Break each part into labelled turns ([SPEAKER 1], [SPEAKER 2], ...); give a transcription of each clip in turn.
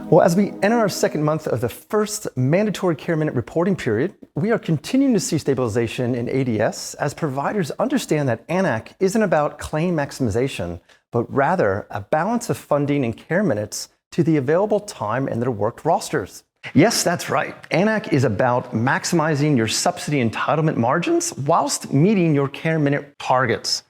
[SPEAKER 1] Well, as we enter our second month of the first mandatory care minute reporting period, we are continuing to see stabilization in ADS as providers understand that ANAC isn't about claim maximization, but rather a balance of funding and care minutes to the available time in their worked rosters. Yes, that's right. ANAC is about maximizing your subsidy entitlement margins whilst meeting your care minute targets.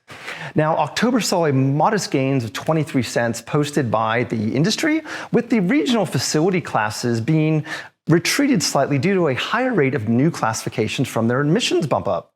[SPEAKER 1] Now, October saw a modest gains of 23 cents posted by the industry, with the regional facility classes being retreated slightly due to a higher rate of new classifications from their admissions bump up.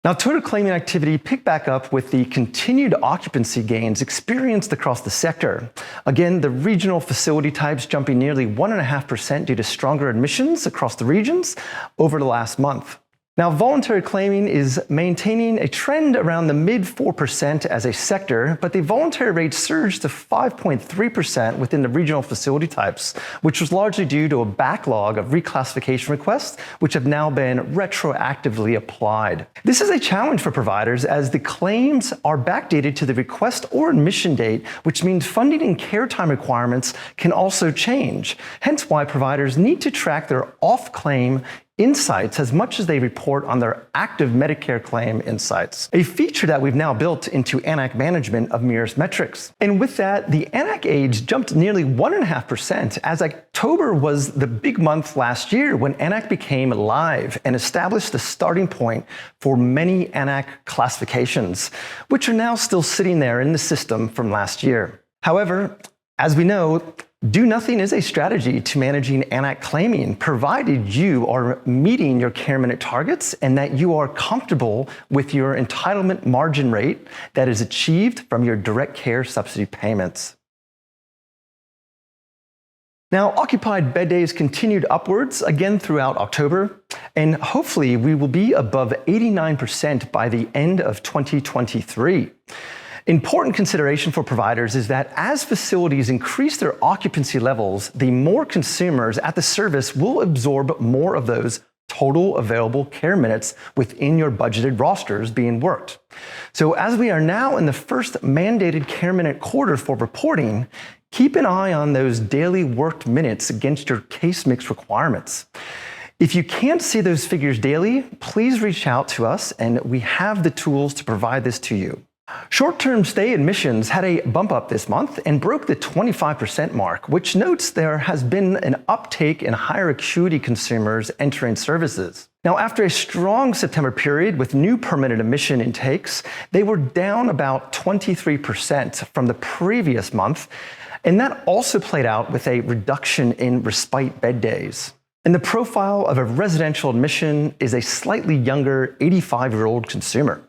[SPEAKER 1] Now, total claiming activity picked back up with the continued occupancy gains experienced across the sector. Again, the regional facility types jumping nearly 1.5% due to stronger admissions across the regions over the last month. Now, voluntary claiming is maintaining a trend around the mid 4% as a sector, but the voluntary rate surged to 5.3% within the regional facility types, which was largely due to a backlog of reclassification requests, which have now been retroactively applied. This is a challenge for providers as the claims are backdated to the request or admission date, which means funding and care time requirements can also change. Hence why providers need to track their off-claim insights as much as they report on their active Medicare claim insights, a feature that we've now built into ANAC management of Mirus metrics. And with that, the ANAC age jumped nearly 1.5% as October was the big month last year when ANAC became live and established the starting point for many ANAC classifications, which are now still sitting there in the system from last year. However, as we know, do nothing is a strategy to managing ANAC claiming, provided you are meeting your care minute targets and that you are comfortable with your entitlement margin rate that is achieved from your direct care subsidy payments. Now, occupied bed days continued upwards again throughout October, and hopefully we will be above 89% by the end of 2023. Important consideration for providers is that as facilities increase their occupancy levels, the more consumers at the service will absorb more of those total available care minutes within your budgeted rosters being worked. So as we are now in the first mandated care minute quarter for reporting, keep an eye on those daily worked minutes against your case mix requirements. If you can't see those figures daily, please reach out to us and we have the tools to provide this to you. Short-term stay admissions had a bump up this month and broke the 25% mark, which notes there has been an uptake in higher acuity consumers entering services. Now, after a strong September period with new permanent admission intakes, they were down about 23% from the previous month, and that also played out with a reduction in respite bed days. And the profile of a residential admission is a slightly younger 85-year-old consumer.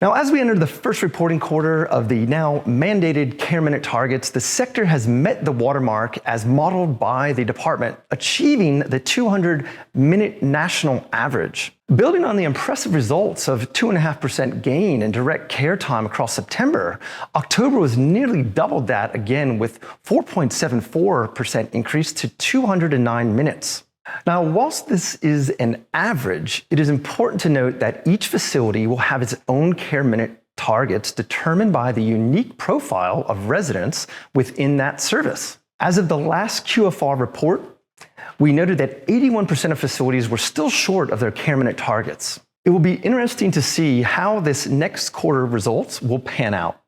[SPEAKER 1] Now, as we enter the first reporting quarter of the now mandated care minute targets, the sector has met the watermark as modeled by the department, achieving the 200-minute national average. Building on the impressive results of 2.5% gain in direct care time across September, October was nearly doubled that again with 4.74% increase to 209 minutes. Now, whilst this is an average, it is important to note that each facility will have its own care minute targets determined by the unique profile of residents within that service. As of the last QFR report, we noted that 81% of facilities were still short of their care minute targets. It will be interesting to see how this next quarter results will pan out.